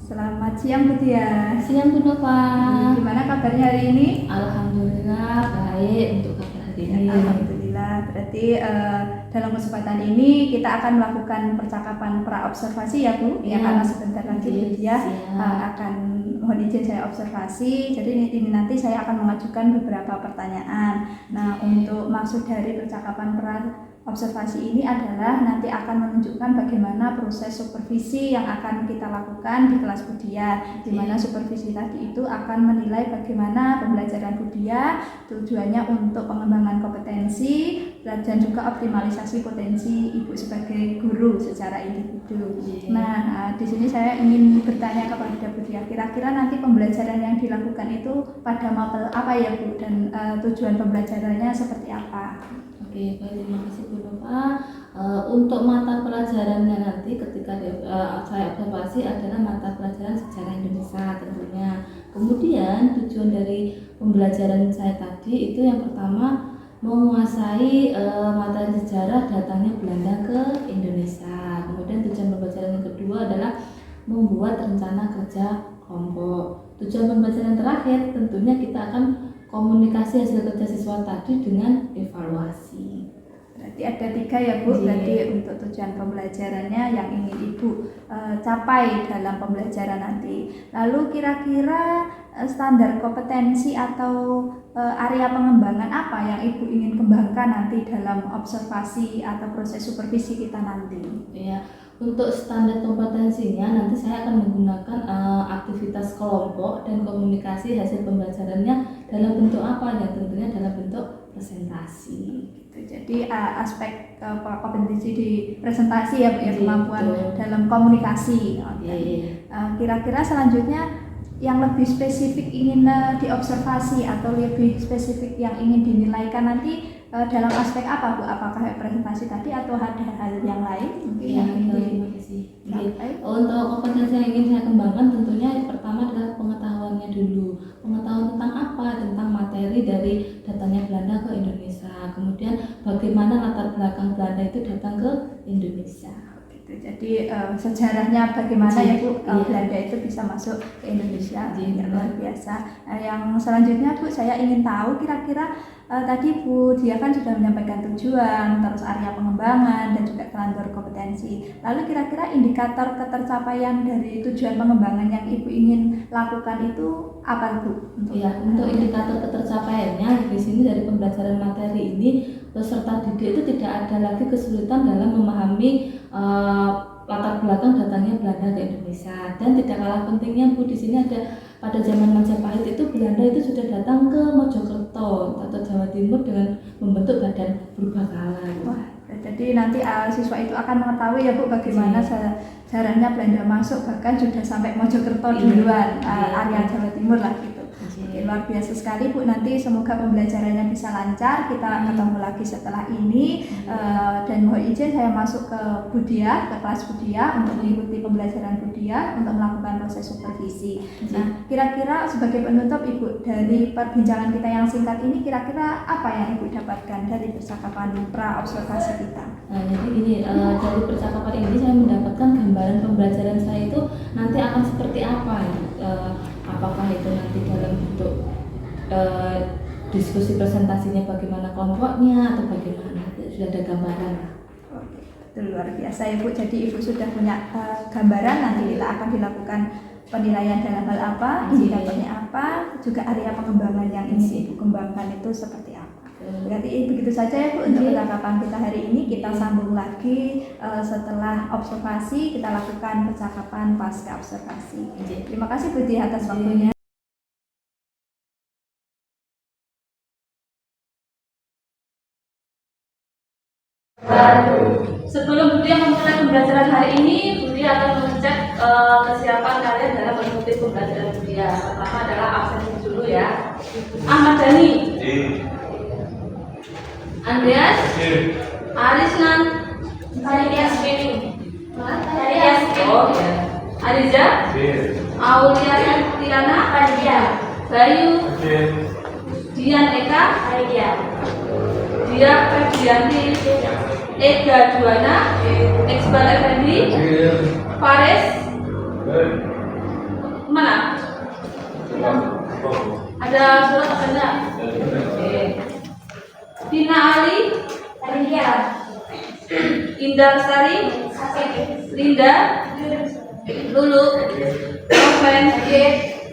Selamat siang Bu Tia. Siang Bu Nova. Gimana kabarnya hari ini? Alhamdulillah baik untuk kabar hari ini. Alhamdulillah. Berarti dalam kesempatan ini kita akan melakukan percakapan pra-observasi ya Bu. Ya, karena sebentar lagi Bu Tia akan mohon izin saya observasi. Jadi ini nanti saya akan mengajukan beberapa pertanyaan. Nah, untuk maksud dari percakapan observasi ini adalah nanti akan menunjukkan bagaimana proses supervisi yang akan kita lakukan di kelas Budia, di mana supervisi tadi itu akan menilai bagaimana pembelajaran Budia, tujuannya untuk pengembangan kompetensi dan juga optimalisasi potensi Ibu sebagai guru secara individu. Nah, di sini saya ingin bertanya kepada Budia, kira-kira nanti pembelajaran yang dilakukan itu pada mapel apa ya Bu, dan tujuan pembelajarannya seperti apa? Oke, baik, terima kasih Bu Nova. Untuk mata pelajarannya nanti ketika saya observasi adalah mata pelajaran sejarah Indonesia tentunya. Kemudian tujuan dari pembelajaran saya tadi itu yang pertama menguasai materi sejarah datangnya Belanda ke Indonesia. Kemudian tujuan pembelajaran yang kedua adalah membuat rencana kerja kelompok. Tujuan pembelajaran terakhir tentunya kita akan komunikasi hasil kerja siswa tadi dengan evaluasi. Berarti ada 3 ya Bu, berarti untuk tujuan pembelajarannya yang ingin Ibu capai dalam pembelajaran nanti. Lalu kira-kira standar kompetensi atau area pengembangan apa yang Ibu ingin kembangkan nanti dalam observasi atau proses supervisi kita nanti? Ya, untuk standar kompetensinya nanti saya akan menggunakan aktivitas kelompok dan komunikasi hasil pembelajarannya dalam bentuk apa? Ya, tentunya dalam bentuk presentasi. Gitu. Jadi aspek kompetensi di presentasi ya Bu, ya, kemampuan dalam komunikasi. Kira-kira selanjutnya yang lebih spesifik ingin diobservasi atau lebih spesifik yang ingin dinilaikan nanti dalam aspek apa Bu? Apakah presentasi tadi atau ada hal yang lain? Mungkin ya, terima kasih. Untuk kompetensi yang ingin saya kembangkan tentunya pertama adalah pengetahuannya dulu. Pengetahuan tentang apa? Tentang materi dari datangnya Belanda ke Indonesia. Kemudian bagaimana latar belakang Belanda itu datang ke Indonesia. Jadi sejarahnya bagaimana ya Bu, Belanda itu bisa masuk ke Indonesia, luar biasa. Yang selanjutnya Bu, saya ingin tahu kira-kira tadi Bu Dia kan sudah menyampaikan tujuan, terus area pengembangan dan juga kelantur kompetensi. Lalu kira-kira indikator ketercapaian dari tujuan pengembangan yang Ibu ingin lakukan itu apa Bu? Untuk indikator ketercapaiannya di sini dari pembelajaran materi ini peserta didik itu tidak ada lagi kesulitan dalam memahami latar belakang datangnya Belanda ke Indonesia. Dan tidak kalah pentingnya Bu, di sini ada pada zaman Majapahit itu Belanda itu sudah datang ke Mojokerto atau Jawa Timur dengan membentuk badan purbakala. Wah, jadi nanti siswa itu akan mengetahui ya Bu bagaimana sejarahnya Belanda masuk, bahkan sudah sampai Mojokerto duluan, area Jawa Timur lah gitu. Oke, luar biasa sekali Bu, nanti semoga pembelajarannya bisa lancar. Kita ketemu lagi setelah ini dan mohon izin saya masuk ke Budia, ke kelas Budia untuk mengikuti pembelajaran Budia untuk melakukan proses supervisi. Nah, kira-kira sebagai penutup Ibu dari perbincangan kita yang singkat ini, kira-kira apa yang Ibu dapatkan dari percakapan pra-observasi kita? Nah, jadi ini dari percakapan ini saya mendapatkan gambaran pembelajaran saya itu nanti akan seperti apa ya? Apakah itu nanti dalam bentuk diskusi presentasinya bagaimana kelompoknya atau bagaimana, sudah ada gambaran. Itu luar biasa ya Bu, jadi Ibu sudah punya gambaran nanti kita akan dilakukan penilaian dalam hal apa, indikatornya apa, juga area pengembangan yang ingin Ibu kembangkan itu seperti apa. Berarti begitu saja ya Bu untuk percakapan kita hari ini. Kita sambung lagi setelah observasi, kita lakukan percakapan pasca observasi. Terima kasih Bu Tia atas waktunya. Sebelum Budi memulai pembelajaran hari ini, Budi akan mengecek kesiapan kalian dalam mengikuti pembelajaran Budi. Pertama adalah absensi dulu ya. Ahmad Dhani, Andreas, Arisnan, Arias Beni, Ariza, Aulia Tiana, Bayu, Dian Eka, Dia Ferdianti, Ega Juwana, Iqbal Effendi, Faris, Kemana? Ada surat apa enggak? Oke. Dina Ali, Indah Sari, Linda, Lulu, Noven,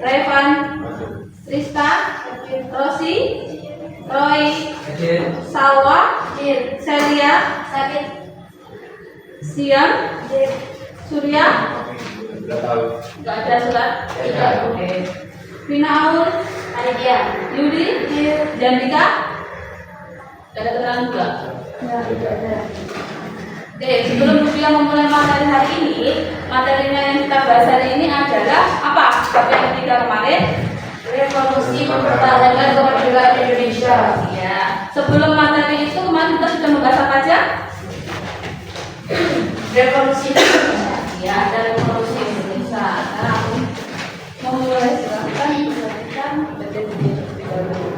Revan, Trista, Rosi, Roy, Salwa, Celia, Siam, Surya. Gak ada surat. Oke. Vina Aul, Yudi, Jandika. Gak ada keterangan juga. Oke, sebelum Rupiah memulai materi hari ini, materinya yang kita bahas hari ini adalah apa? Bab yang ketiga kemarin, revolusi mempertahankan kemerdekaan Indonesia. Ya. Sebelum materi itu kemarin kita sudah membahas apa aja? Revolusi. Ya, ada revolusi Indonesia. Sekarang aku memulai silakan menjelaskan materi dahulu.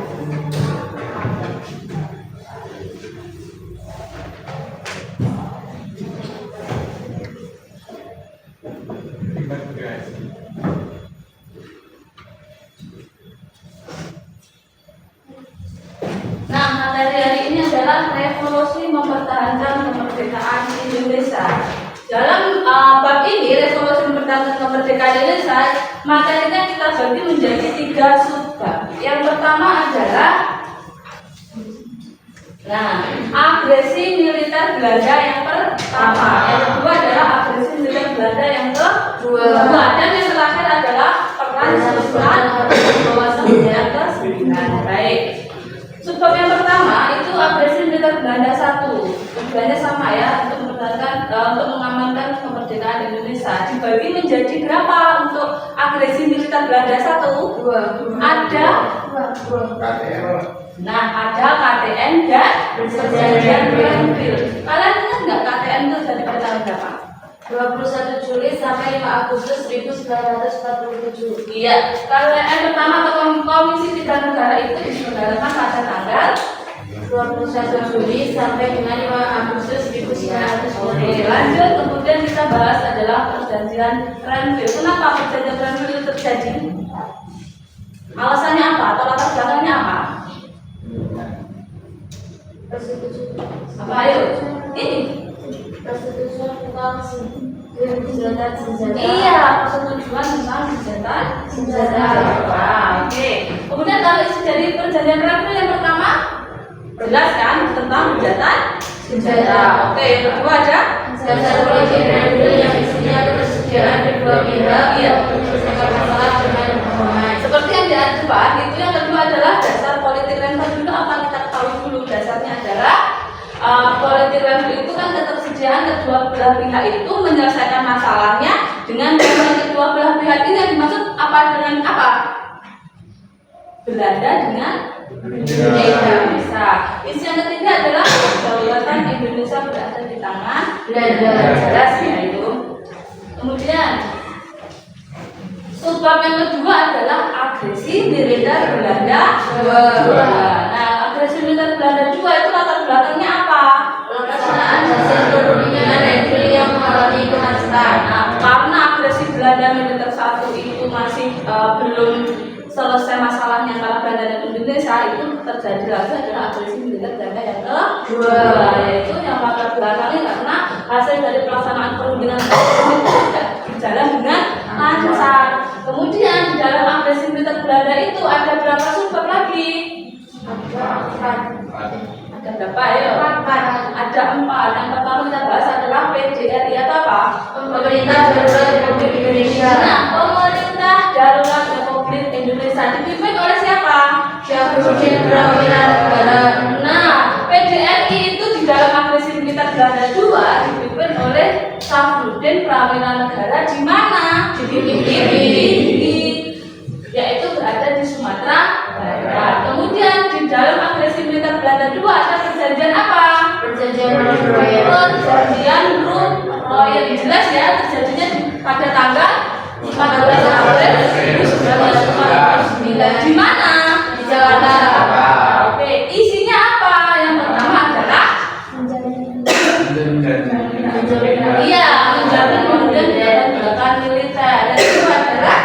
Nah, materi hari ini adalah revolusi mempertahankan kemerdekaan Indonesia. Dalam bab ini, revolusi mempertahankan kemerdekaan Indonesia, materinya kita bagi menjadi 3 subbab. Yang pertama adalah agresi militer Belanda yang pertama. Yang kedua adalah agresi militer Belanda yang kedua. Dan yang terakhir adalah perang susulan penguasaan yang ke-9. Baik. Subbab yang pertama itu agresi militer Belanda 1. Tujuannya sama ya, untuk mengamankan kemerdekaan Indonesia. Dibagi menjadi berapa untuk agresi militer Belanda 1? 2. Ada KTN dan perjanjian Renville. Kalian ingat nggak KTN itu dari tahun berapa? 21 Juli sampai 5 Agustus 1947. Iya, KTN pertama atau Komisi 3 Negara itu diselenggarakan pada tanggal 21 Juli sampai dengan 5 Agustus 1947. Lanjut, kemudian kita bahas adalah perjanjian Renville. Kenapa perjanjian Renville itu terjadi? Alasannya apa? Atau latar belakangnya apa? Apa ayo? Ini persetujuan tentang senjata. Iya, persetujuan tentang senjata. Oke. Kemudian kalau isi dari perjanjian Renville yang pertama, jelas kan tentang senjata. Oke, yang kedua ada perjanjian Renville yang isinya ketersediaan kedua pihak yang menyelesaikan masalah dengan damai. Seperti yang di atas itu yang kedua adalah dasar politik Renville. Dulu apa kita ketahui dulu dasarnya adalah politik Renville itu kan ketersediaan kedua belah pihak itu menyelesaikan masalahnya dengan kedua belah pihak ini yang dimaksud apa dengan apa? Belanda dengan Indonesia. Isi yang ketiga adalah kedaulatan Indonesia berada di tangan Belanda. Jelas ya itu. Kemudian subbab yang kedua adalah agresi militer Belanda 2. Nah, agresi militer Belanda 2 itu latar belakangnya apa? Pelaksanaan hasil perundingan Renville yang mengalami kemacetan. Nah, karena agresi Belanda militer 1 itu masih belum selesai masalahnya antara Belanda dan Indonesia, itu terjadi lagi adalah agresi militer Belanda yang kedua, yaitu yang latar belakangnya karena hasil dari pelaksanaan perundingan itu tidak berjalan dengan lancar. Kemudian di dalam agresi militer Belanda itu ada berapa subbab lagi? Ada berapa ya? Ada 4. Yang pertama kita bahas adalah PDRI atau apa? Pemerintah Darurat Republik Indonesia. Nah, Pemerintah Darurat Republik Indonesia dipimpin oleh siapa? Syafruddin Prawira. Nah, PDRI itu di dalam agresi militer Belanda 2 dipimpin oleh Syafruddin Prawira di mana? Yaitu berada di Sumatera Barat. Kemudian di dalam agresi militer Belanda 2 ada perjanjian apa? Perjanjian Royal. Jelas ya, terjadinya pada tanggal 14 April 1949. Di mana? Di Jakarta. Oke, isinya apa? Yang pertama adalah menjamin kemudian kedaulatan militer. Dan kedua adalah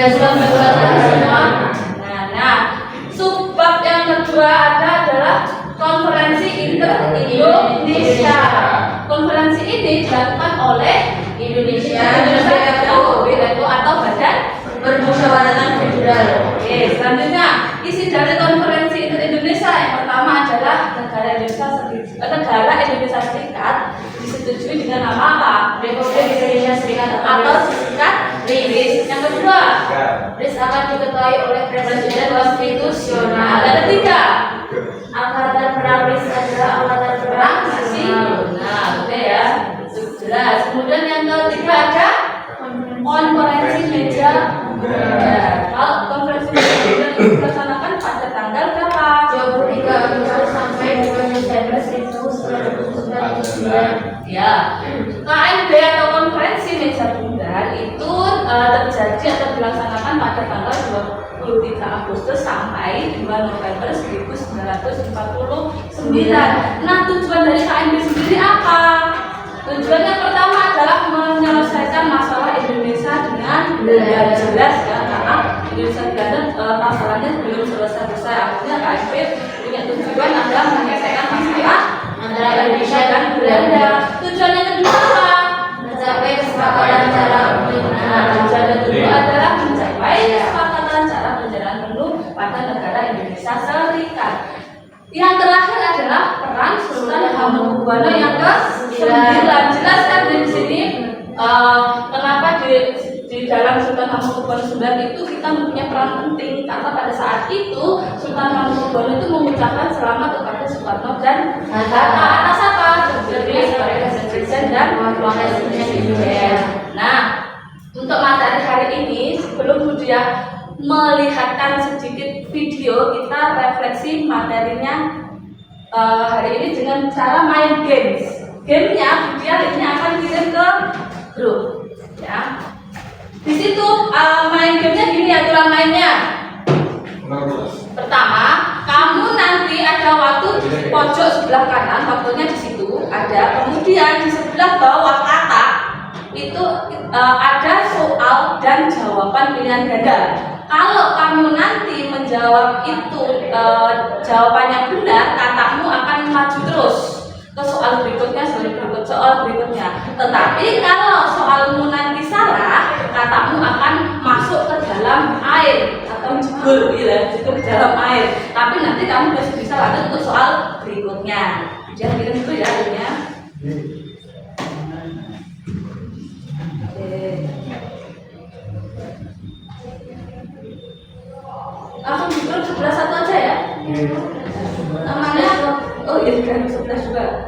Sudah semua. Nah, subbab yang kedua adalah konferensi inter-Indonesia. Konferensi ini dilakukan oleh Indonesia atau Badan Permusyawaratan Federal. Oke, selanjutnya isi dari konferensi inter-Indonesia yang pertama adalah negara Indonesia Serikat disetujui dengan nama apa? Republik Indonesia Serikat atau Serikat RIS. Yang kedua, RIS akan diketuai oleh Presiden Konstitusional. Yang ketiga, angkatan perang RIS adalah angkatan perang nasional. Oke ya, itu jelas. Kemudian yang ketiga ada konferensi meja bundar. Kalau konferensi meja bundar itu dilaksanakan pada tanggal berapa? 23 Agustus sampai 2 Desember 1999. Ya, KMB atau konferensi meja bundar itu terjadi atau dilaksanakan pada tanggal 23 Agustus sampai 2 November 1949. Nah, tujuan dari KMB sendiri apa? Tujuannya pertama adalah menyelesaikan masalah Indonesia dengan jelas ya, karena Indonesia Belanda masalahnya belum selesai. Akhirnya KMB punya tujuan adalah menyelesaikan masalah antara Indonesia dan Belanda. Tujuan yang kedua apa? Mencapai kesepakatan cara pemerintahan. Tujuan yang kedua adalah mencapai kesepakatan cara berjalan penuh pada negara Indonesia Serikat. Yang terakhir adalah peran Sultan Hamengkubuwono yang ke-9. Jelas kan di sini kenapa di dalam Sultan Hamengkubuwono IX itu kita mempunyai peran penting, karena pada saat itu Sultan Hamengkubuwono itu mengucapkan selamat kepada Soekarno dan Hatta atas apa? Terpilih sebagai presiden dan wakil presiden. Nah, untuk materi hari ini sebelum dia melihatkan sedikit video, kita refleksi materinya hari ini dengan cara main games. Gamenya dia ini akan kirim ke grup, ya. Di situ main gamenya gini aturan mainnya. Pertama, kamu nanti ada waktu di pojok sebelah kanan, waktunya di situ ada. Kemudian di sebelah bawah kata itu ada soal dan jawaban pilihan ganda. Kalau kamu nanti menjawab itu jawabannya benar, katamu akan maju terus ke soal berikutnya, soal berikutnya. Tetapi kalau soalmu nanti salah, katamu akan masuk ke dalam air atau jebol, jebol ke dalam air. Tapi nanti kamu masih bisa lanjut untuk soal berikutnya. Jangan gitu itu ya, akhirnya. Langsung di grup sebelah satu aja ya. Namanya oh iya kan sebelah juga.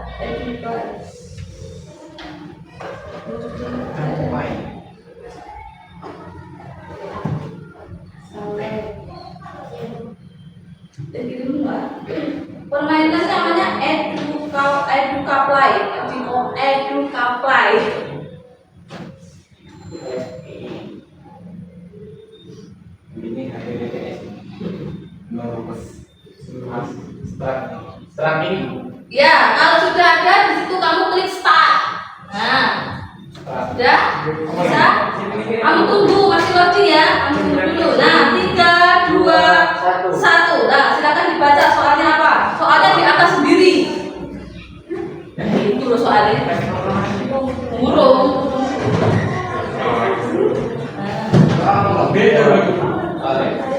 Jadi dulu permainan namanya Edukaplay. Ini HDDTS start ini. Ya, kalau sudah ada di situ kamu klik start. Nah, sudah bisa. Kamu tunggu, masih loading ya. Kamu tunggu dulu. Nah, 3, 2, 1. Nah, silakan dibaca soalnya apa? Soalnya di atas sendiri. Itu loh soalnya. Burung.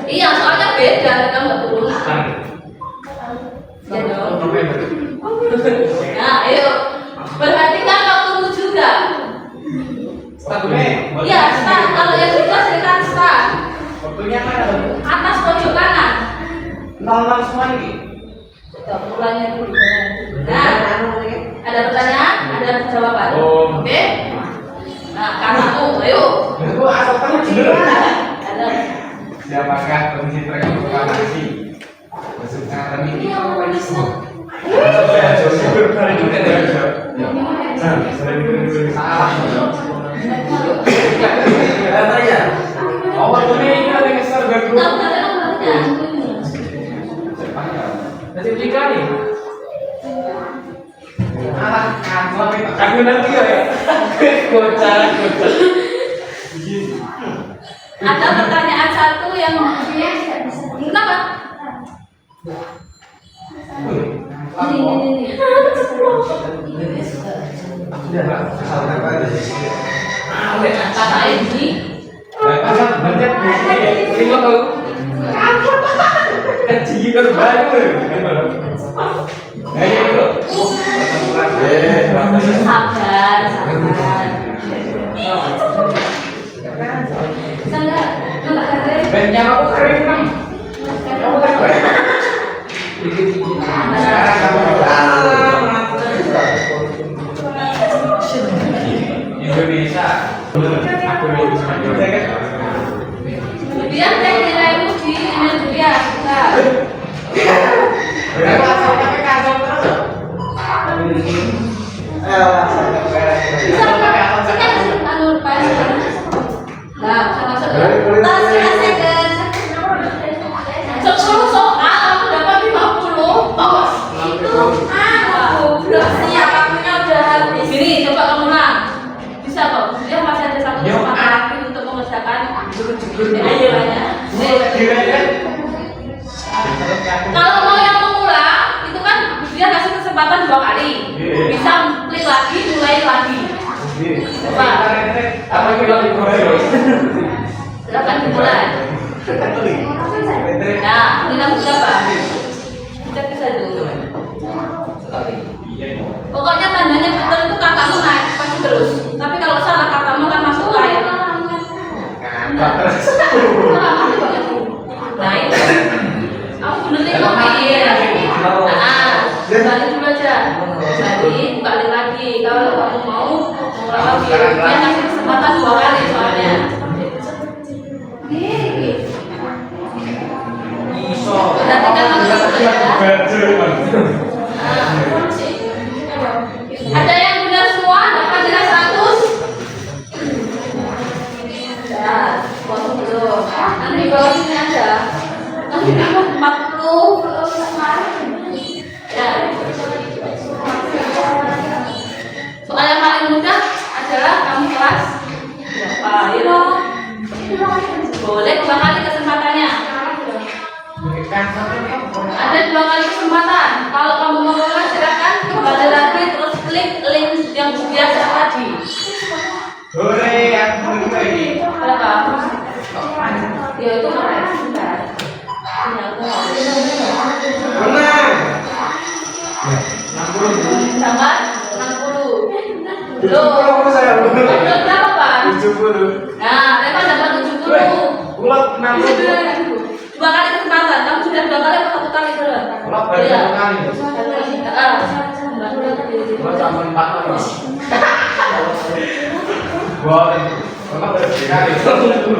Iya, soalnya beda, kamu nggak turun. Ya dong. Nah, ayo perhatikan waktumu juga. Iya, start. Kalau yang sudah silakan start. Waktunya mana? Atas pojok kanan. 06 semua ini. Coba mulainya dulu. Nah, ada pertanyaan, ada jawaban. Oke. Nah, katamu, ayo. Aku asal tahu gimana? Ada. Siapakah komisi proklamasi? Maksudnya ini apa ini semua? Awal ini ada yang besar gak? Nanti berikan nih. Aku nanti ya. Kocak. Ada pertanyaan satu yang kenapa? Ini. Kata ini. Sabar. Indonesia. Aku Kemudian saya nilai uji ini dia. Kalau mau yang pemula itu kan dia kasih kesempatan 2 kali, bisa klik lagi, mulai lagi. Coba. Apa yang bilang dimulai? Silakan dimulai. Nah, ini namanya siapa? Cek bisa dulu. Pokoknya tandanya betul itu katamu naik pasti terus. Tapi kalau salah katamu kan masuk air. Naik. Kamu benerin kok balik dulu aja. Balik lagi. Kalau kamu mau lagi, dia kasih kesempatan 2 kali soalnya. Nanti kan langsung ada yang benar semua dapat nilai 100. Ya, potong dulu. Nanti bawah sini aja. Nanti kamu 40. Ya. Soal yang paling mudah adalah kamu kelas berapa? Ya. Boleh 2 kali kesempatannya. Ada 2 kali kesempatan. Kalau kamu mau mulai silakan kembali lagi terus klik link yang biasa tadi. Boleh, aku mau ini. Berapa? Ya itu mana? Sebentar. Benar. 60. Tambah 60. Loh. 70 saya belum. Dapat berapa, Pak? 70. Nah, Reva dapat 70. Ulat 60. 2 kali kesempatan. Kamu sudah 2 kali atau 1 kali dulu? Ulat baru 1 kali. Ulat sama 4 kali. Boleh. Ulat baru 3 kali. 60.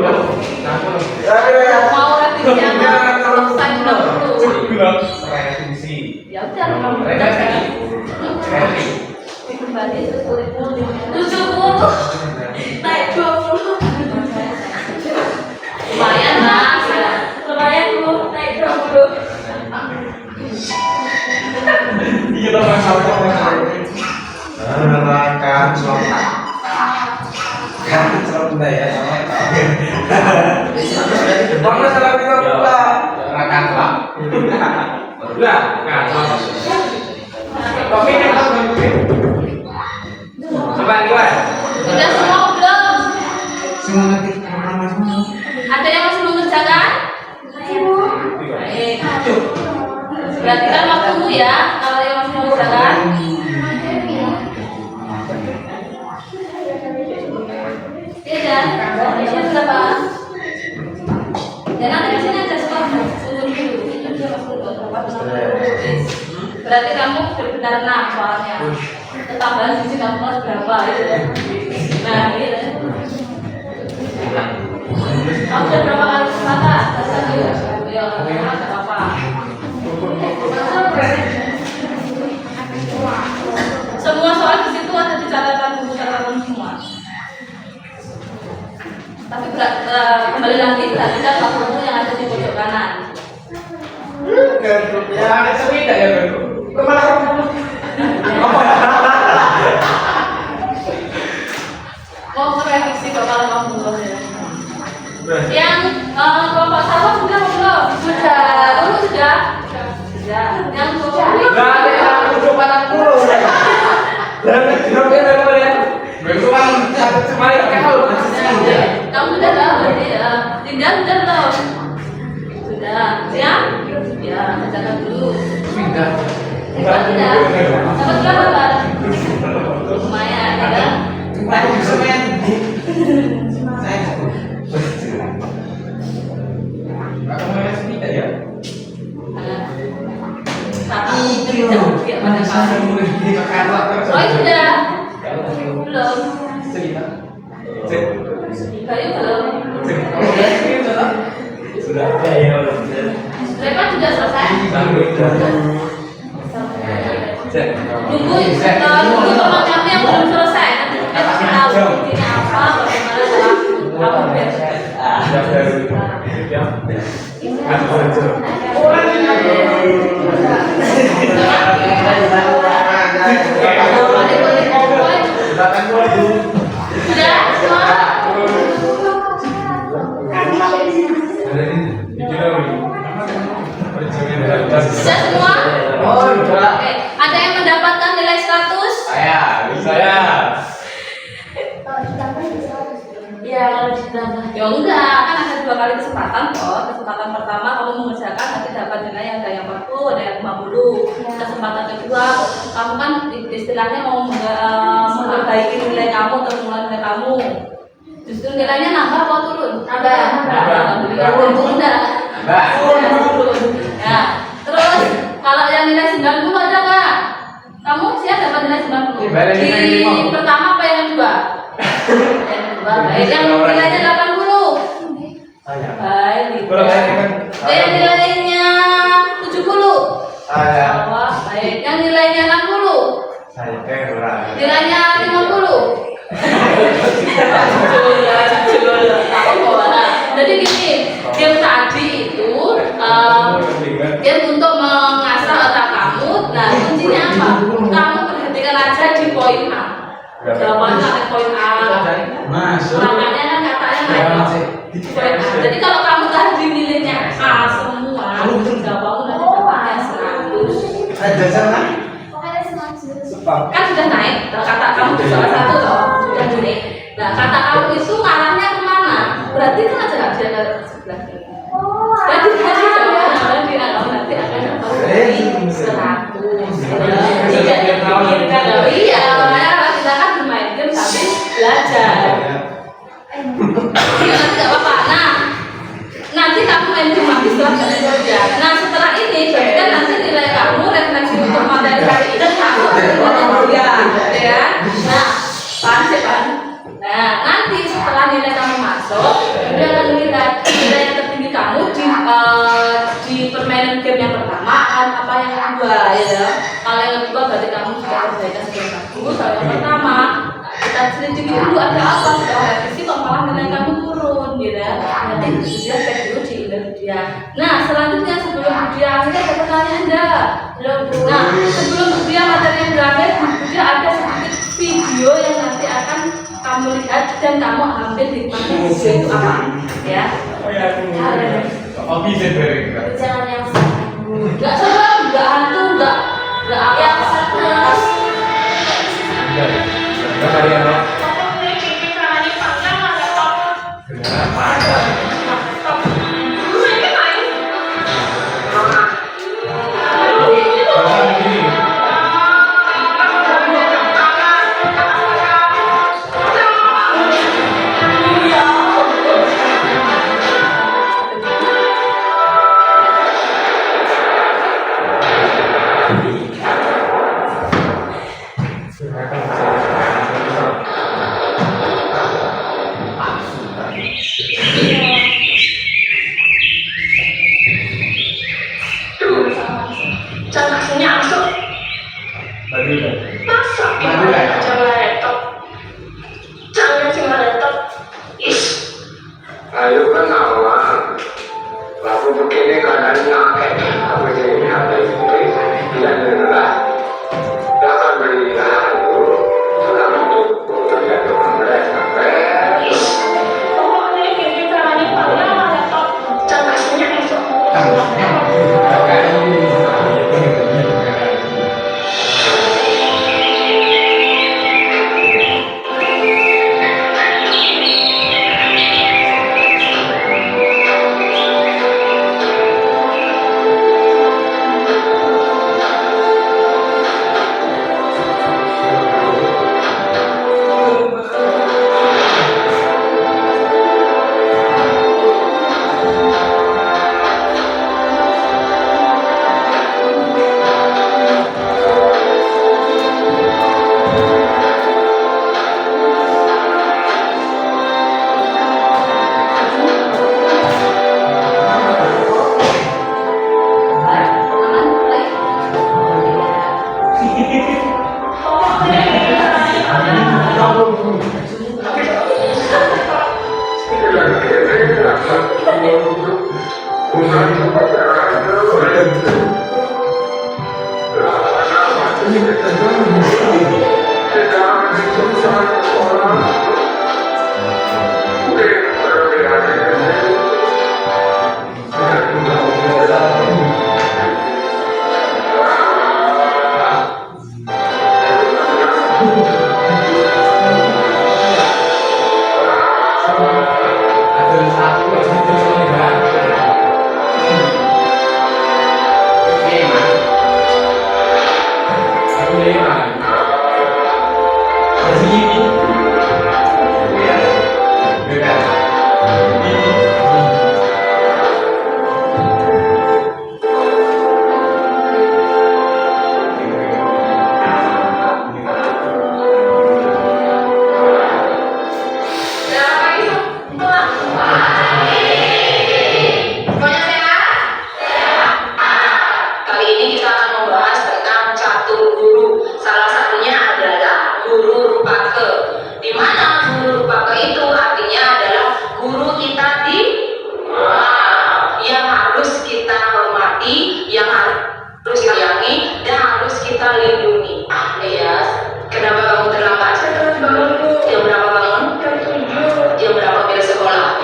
Mau revisi yang selesai 60. Revisi. Ya udah, kamu Revisi. kembali 70. Naik 20. Lumayan Mas, lumayan Bu, naik 20. Iya dong, kan selama. Kan selama ya sama. Mana salah kita pula? Rakan lah. Udah, kan. Tapi kan coba gimana? Sudah semua belum? Semua nanti sama semua. Ada yang masih mengerjakan? Baik. Berarti kan waktumu ya, kalau yang masih mengerjakan. Tidak, ini berapa? Ya nanti di sini ada sekolah. Berarti kamu benar 6 soalnya. Tambahan sisi kamu kelas berapa itu? Nah, gitu. Kamu sudah berapa kali kesempatan? Ya, nggak apa-apa. Semua soal di situ ada di buku catatan semua. Tapi kembali lagi perhatikan waktumu yang ada di pojok kanan. Ya ada sepeda ya bro. Mau merevisi kalau kamu belum ya. Yang kelompok sawah sudah belum? Sudah. Dulu sudah. Sudah. Yang kelompok Enggak ada yang udah patah dulu. Dan jawabnya dari mana? Memang cuma kalau kamu sudah tahu berarti Linda sudah belum? Sudah. Siap? Ya, bacakan dulu. pindah. Sudah. Dapat berapa? Lumayan, ya kan? Aku bisa main. Saya. Aku main sepeda ya. Tapi jauh dia pada kamu. Oh sudah? Belum. Kayu belum? Sudah. Ya, Mereka sudah selesai? Tunggu teman kami yang belum selesai. Nanti kita kasih tahu intinya apa, bagaimana kamu beres. Sudah semua? Sudah semua? Oh, sudah. Oke. Ada yang mendapatkan nilai 100? Saya. Ya, ya enggak, kan ada 2 kali kesempatan kok. Kesempatan pertama kamu mengerjakan nanti dapat nilai yang ada yang 40, ada yang 50. Kesempatan kedua, kamu kan istilahnya mau memperbaiki nilai kamu atau mengulangi nilai kamu. Justru nilainya nambah atau turun? Nambah. Alhamdulillah, turun dah. Turun. Ya. Terus kalau yang nilai 90 ada nggak? Kamu siap dapat nilai 90? Di pertama apa yang kedua? Yang kedua, baik. Yang nilainya 80? Baik. Yang nilainya 70? Baik. Yang nilainya 60? Nilainya 50? Jadi gini, game tadi itu game untuk mengasah otak kamu. Nah, kuncinya apa? Kamu perhatikan aja di poin A. Jawabannya ada poin A. Makanya kan katanya naik poin A. Jadi kalau kamu tadi nilainya A semua, jawabanmu nanti dapatnya 100. Kan sudah naik. Kata kamu di salah satu loh, sudah naik. Nah, kata kamu itu ngarahnya kemana? Berarti kan aja nggak bisa ke sebelah kiri. Jadi jawabannya nanti akan dapat 100. Tidak dipikirkan loh. Iya, makanya kita kan bermain game sambil belajar. Iya, nanti nggak apa-apa. Nah, nanti kamu main game lagi setelah kalian kerja. Nah, setelah ini berarti kan nanti nilai kamu refleksi untuk materi hari ini kamu ya. Nah, paham. Nah, nanti setelah nilai kamu masuk, dia akan melihat nilai yang tertinggi kamu di permainan game yang pertama apa yang kedua ya. Kalau yang kedua berarti kamu sudah kerjakan sebelum bagus. Kalau yang pertama kita selidiki dulu ada apa, sudah revisi kok malah nilai kamu turun gitu ya. Nanti dia cek dulu di Indonesia. Nah, selanjutnya sebelum dia akhirnya ada pertanyaan enggak? Nah, sebelum dia materi yang berakhir, dia ada sedikit video yang nanti akan kamu lihat dan kamu ambil hikmahnya video itu apa ya? Jangan yang nggak serem, nggak hantu, nggak yang stres. Ayo kan awal, lalu begini keadaannya apa jadi ada ini tidak lelah, jangan beri lalu, sudah untuk terlihat mereka. Pokoknya kita ini Ada satu lima. Aku lima. Masih ini. Ya. Bukan. Semuanya sehat? Kali ini kita akan membahas tentang catur guru. Salah satunya adalah guru rupake. Di mana guru rupake itu artinya adalah guru kita di yang harus kita hormati, yang harus kita sayangi, dan harus kita lindungi. Iya. Kenapa kamu terlambat? Jam berapa bangun? Jam berapa beres sekolah?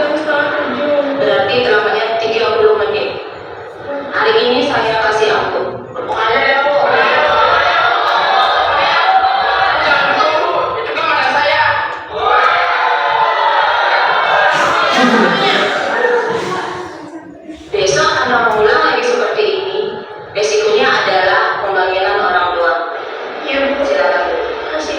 Berarti terlambatnya 30 menit. Hari ini saya kasih ampun. Pokoknya ya Bu. Jangan tunggu, itu kan mata saya. Besok Anda mengulang lagi seperti ini. Resikonya adalah pemanggilan orang tua. Iya Bu. Silakan Bu. Kasih.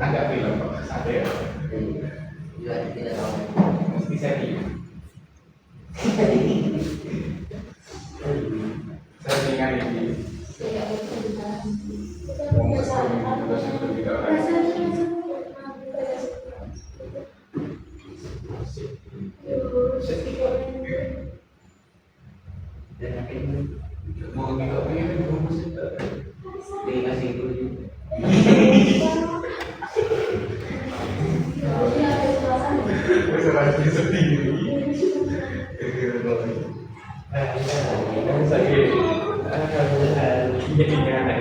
Agak film kok, ada ya? Mesti seri. Seringan ini. Mau kita pengen bungkus itu. Dikasih dulu. Bisa pasti sedih. Sakit. Jadi nggak ada.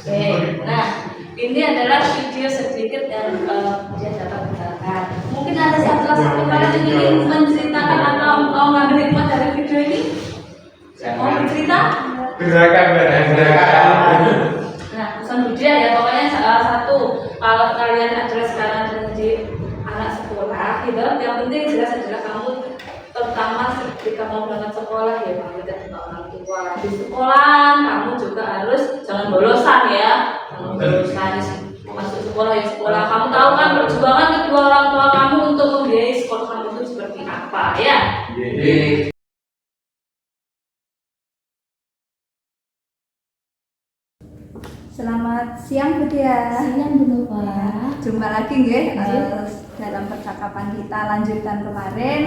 Oke, nah ini adalah video sedikit yang dia dapat dengarkan. Mungkin ada salah satu kalian yang ingin menceritakan atau mau ngambil hikmah dari video ini? Mau bercerita? Gerakan. Nah, pesan Budia ya, pokoknya salah satu kalau kalian adalah sekarang menjadi anak sekolah, gitu, yang penting jelas adalah kamu terutama ketika mau berangkat sekolah ya pamit dengan orang tua. Di sekolah kamu juga harus jangan bolosan ya, jangan bolosan masuk sekolah ya sekolah. Kamu tahu kan perjuangan kedua orang tua kamu untuk membiayai sekolah kamu itu seperti apa ya? Selamat siang Budia. Siang Bu Nova. Jumpa lagi nggih dalam percakapan kita lanjutan kemarin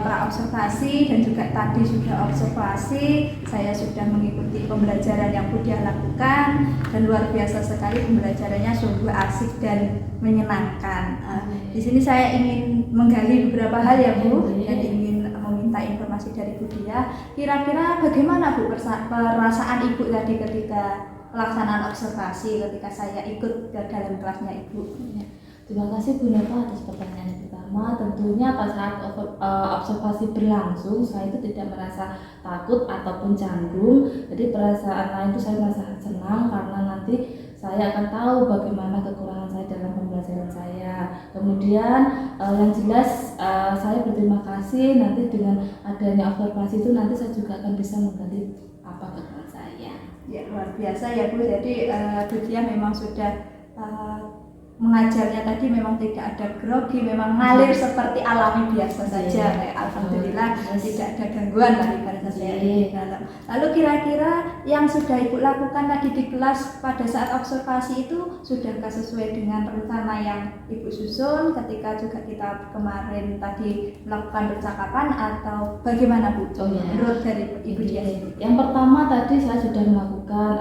pra observasi dan juga tadi sudah observasi. Saya sudah mengikuti pembelajaran yang Budia lakukan dan luar biasa sekali pembelajarannya, sungguh asik dan menyenangkan. Di sini saya ingin menggali beberapa hal ya Bu, dan ingin meminta informasi dari Budia. Kira-kira bagaimana Bu perasaan Ibu tadi ketika pelaksanaan observasi ketika saya ikut ke dalam kelasnya Ibu? Terima kasih Bu Nova atas pertanyaan yang pertama. Tentunya pada saat observasi berlangsung, saya itu tidak merasa takut ataupun canggung. Jadi perasaan lain itu saya merasa senang karena nanti saya akan tahu bagaimana kekurangan saya dalam pembelajaran saya. Kemudian yang jelas saya berterima kasih nanti dengan adanya observasi itu nanti saya juga akan bisa menggali apa kekurangan saya. Ya luar biasa ya Bu. Jadi Budia memang sudah mengajarnya tadi memang tidak ada grogi, memang ngalir seperti alami biasa saja. Alhamdulillah tidak ada gangguan dari pada saya di dalam. Lalu kira-kira yang sudah Ibu lakukan tadi di kelas pada saat observasi itu sudahkah sesuai dengan rencana yang Ibu susun ketika juga kita kemarin tadi melakukan percakapan atau bagaimana Bu? Menurut dari Ibu dia? Yang pertama tadi saya sudah melakukan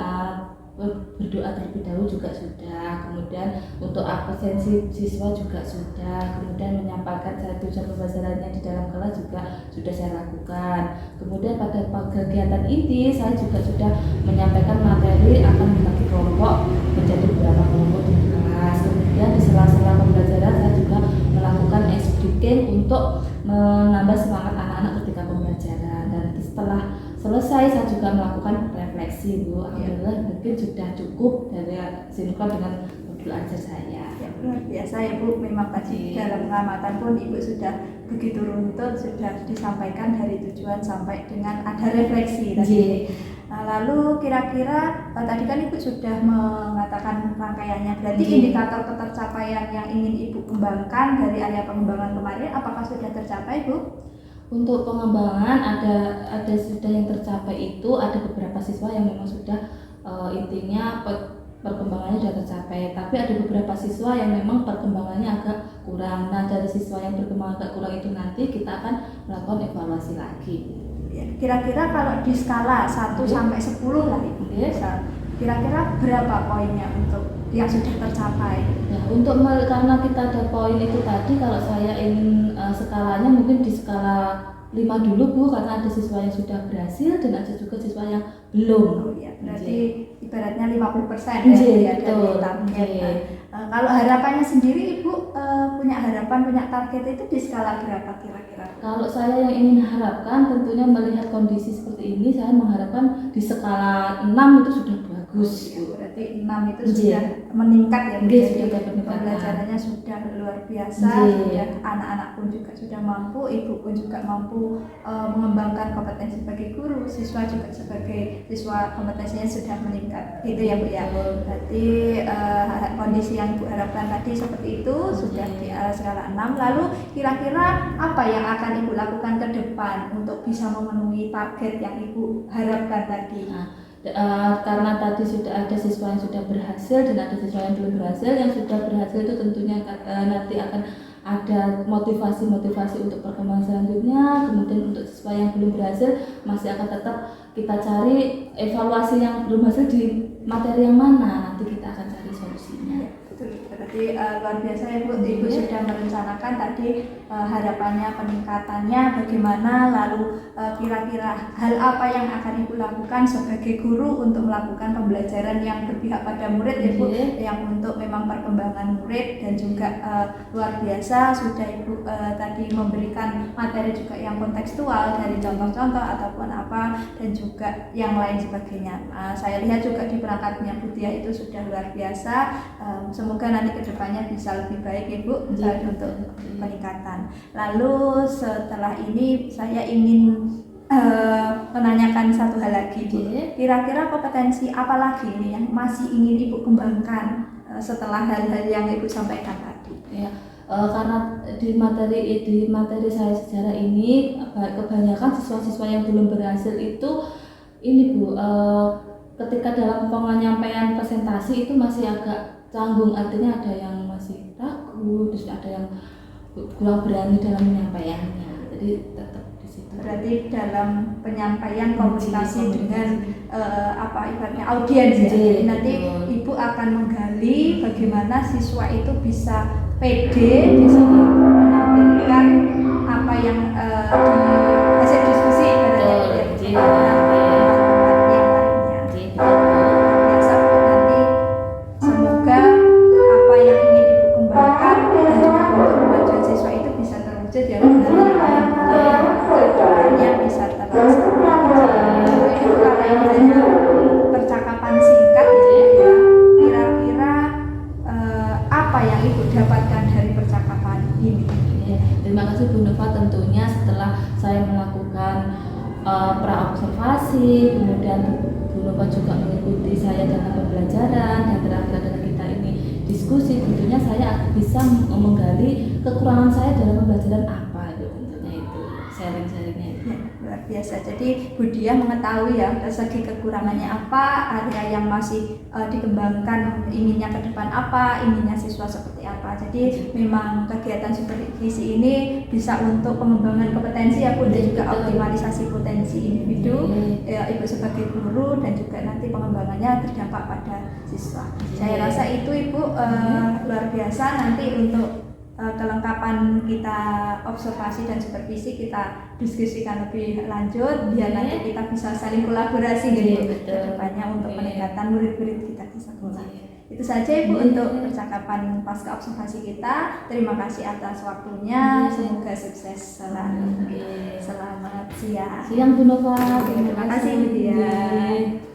berdoa terlebih dahulu juga sudah, kemudian untuk absensi siswa juga sudah, kemudian menyampaikan tujuan pembelajarannya di dalam kelas juga sudah saya lakukan. Kemudian pada kegiatan inti saya juga sudah menyampaikan materi akan dibagi kelompok menjadi beberapa kelompok di kelas. Kemudian di sela-sela pembelajaran saya juga melakukan ice breaking untuk menambah semangat anak-anak ketika pembelajaran. Dan setelah selesai saya juga melakukan refleksi Bu. Alhamdulillah mungkin sudah cukup dari sinkron dengan modul ajar saya. Ya, luar biasa ya Bu, memang tadi dalam pengamatan pun Ibu sudah begitu runtut, sudah disampaikan dari tujuan sampai dengan ada refleksi tadi. Nah, lalu kira-kira tadi kan Ibu sudah mengatakan rangkaiannya, berarti indikator ketercapaian yang ingin Ibu kembangkan dari area pengembangan kemarin apakah sudah tercapai Bu? Untuk pengembangan ada sudah yang tercapai itu, ada beberapa siswa yang memang sudah intinya perkembangannya sudah tercapai. Tapi ada beberapa siswa yang memang perkembangannya agak kurang. Nah, dari siswa yang berkembang agak kurang itu nanti kita akan melakukan evaluasi lagi. Ya, kira-kira kalau di skala 1 sampai 10 lah Ibu, kira-kira berapa poinnya untuk yang sudah tercapai? Ya, karena kita ada poin itu tadi, kalau saya ingin skalanya mungkin di skala 5 dulu Bu, karena ada siswa yang sudah berhasil dan ada juga siswa yang belum. Oh ya, berarti ibaratnya 50% ya dari target. Kalau harapannya sendiri Ibu punya harapan, punya target itu di skala berapa kira-kira? Kalau saya yang ingin harapkan tentunya melihat kondisi seperti ini, saya mengharapkan di skala 6 itu sudah bagus. Berarti 6 itu sudah meningkat ya Bu. Sudah Pembelajarannya sudah luar biasa, sudah anak-anak pun juga sudah mampu, ibu pun juga mampu mengembangkan kompetensi sebagai guru, siswa juga sebagai siswa kompetensinya sudah meningkat. Gitu ya Bu ya. Berarti kondisi yang Ibu harapkan tadi seperti itu sudah di skala 6. Lalu kira-kira apa yang akan Ibu lakukan ke depan untuk bisa memenuhi target yang Ibu harapkan tadi? Karena tadi sudah ada siswa yang sudah berhasil dan ada siswa yang belum berhasil. Yang sudah berhasil itu tentunya nanti akan ada motivasi untuk perkembangan selanjutnya. Kemudian untuk siswa yang belum berhasil masih akan tetap kita cari evaluasi yang belum hasil di materi yang mana, nanti kita akan cari solusinya. Berarti luar biasa ya Bu, Ibu sudah merencanakan tadi harapannya, peningkatannya bagaimana, lalu kira-kira hal apa yang akan Ibu lakukan sebagai guru untuk melakukan pembelajaran yang berpihak pada murid ya Bu, yang untuk memang perkembangan murid, dan juga luar biasa sudah Ibu tadi memberikan materi juga yang kontekstual dari contoh-contoh ataupun apa dan juga yang lain sebagainya. Saya lihat juga di perangkatnya Bu Diah itu sudah luar biasa. Semoga nanti kedepannya bisa lebih baik Ibu untuk peningkatan. Lalu setelah ini saya ingin menanyakan satu hal lagi Bu. Kira-kira kompetensi apa lagi ini yang masih ingin Ibu kembangkan setelah hal-hal yang Ibu sampaikan tadi? Ya, karena di materi saya sejarah ini kebanyakan siswa-siswa yang belum berhasil itu ini Bu, ketika dalam penyampaian presentasi itu masih agak canggung, artinya ada yang masih ragu, terus ada yang kurang berani dalam penyampaiannya. Jadi tetap di situ. Berarti dalam penyampaian komunikasi dengan ibaratnya audiens ya. Jadi nanti Ibu akan menggali bagaimana siswa itu bisa pede, bisa menampilkan apa yang di hasil diskusi ibaratnya. Percakapan singkat ya. Kira-kira apa yang Ibu dapatkan dari percakapan ini? Terima kasih Bu Nova. Tentunya setelah saya melakukan pra-observasi, kemudian Bu Nova juga mengikuti saya dalam pembelajaran, dan terakhir adalah kita ini diskusi. Tentunya saya bisa menggali kekurangan saya dalam pembelajaran apa itu, tentunya itu sharing-sharingnya itu. Luar biasa. Jadi Bu Diah mengetahui ya segi kekurangannya apa, area yang masih dikembangkan, inginnya ke depan apa, inginnya siswa seperti apa. Jadi memang kegiatan supervisi ini bisa untuk pengembangan kompetensi ya Bu, dan juga optimalisasi potensi individu Ibu sebagai guru, dan juga nanti pengembangannya terdampak pada siswa. Saya rasa itu Ibu luar biasa. Nanti untuk kelengkapan kita observasi dan supervisi kita diskusikan lebih lanjut biar nanti kita bisa saling kolaborasi gitu ke depannya untuk peningkatan murid-murid kita di sekolah. Itu saja Ibu untuk percakapan pasca observasi kita. Terima kasih atas waktunya. Semoga sukses selalu. Selamat siang. Siang Bu Nova. Terima kasih Bu Diah.